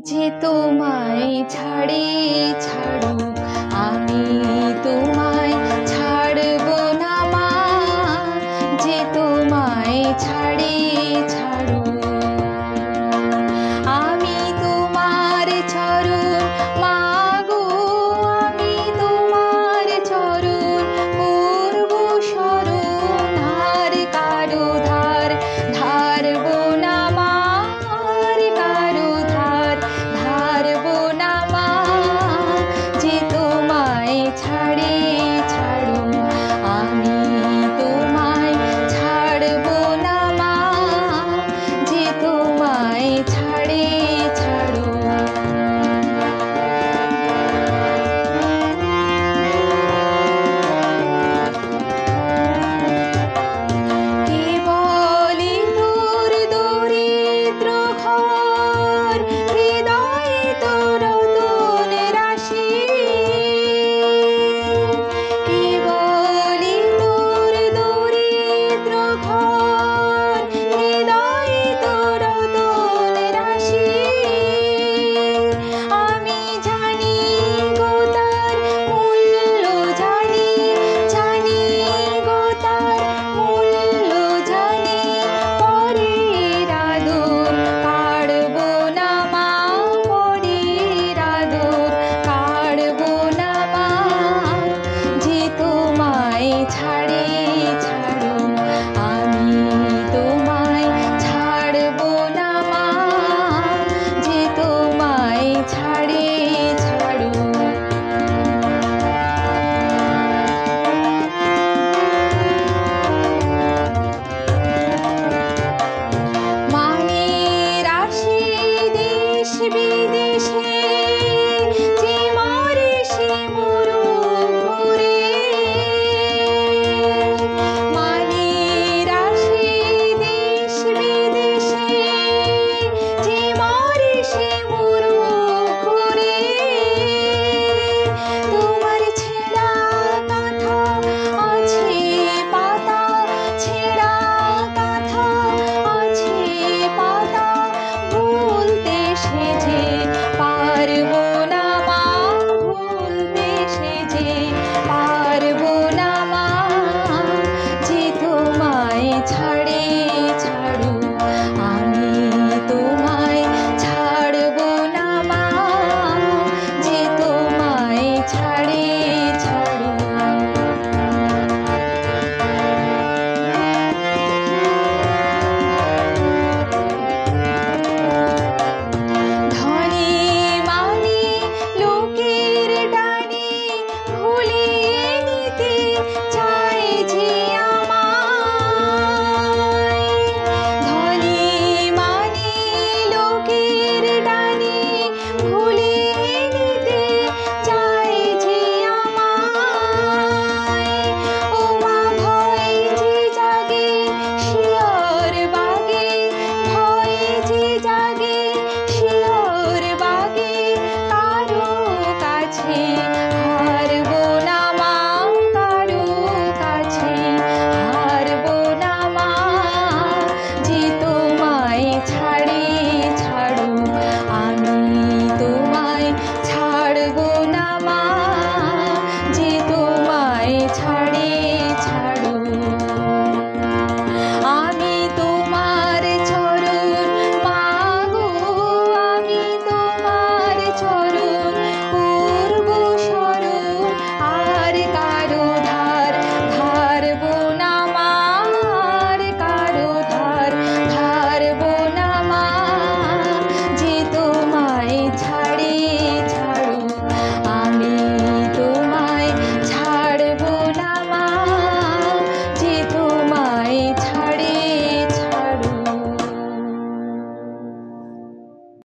যে তোমায় ছাড়ে ছাড়ুক আমি তোমায় ছাড়ব না মা, যে তোমায় ছাড়ে ছাড়ুক আমি তোমার চরণ মা গো, আমি তোমার চরণ করব শরণ, আর কারো ধার ধারব না মা, আর কারো ধার ধারব না মা, যে তোমায় ছাড়ে ছাড়ুক আমি তোমায় ছাড়ব না মা, যে তোমায় ছাড়ে ছাড়ুক। কে বলে তোর দরিদ্র ঘর, হৃদয়ে তোর রতন রাশি, কে বলে তোর দরিদ্র ঘর, হৃদয়ে তোর রতন রাশি, আমি জানি গো তার মূল্য, জানি জানি গো তার মূল্য জানি, পরের আদর কাড়ব না মা, পরের আদর কাড়ব না মা, যে তোমায় ছাড়ে ছাড়ুক আমি তোমায় ছাড়ব না মা, যে তোমায় ছাড়ে ছাড়ুক। মায়ের আসে দেশ বিদেশে, যে মরে সে মরুক ঘুরে, মায়ের আসে দেশ বিদেশে, যে মরে সে মরুক ঘুরে, তোমার ছেঁড়া কাঁথা আছে পাতা, ছেঁড়া কাঁথা আছে পাতা, ভুলতে সে যে পারব না মা, ভুলতে সে যে পারব না মা, যে তোমায় ছাড়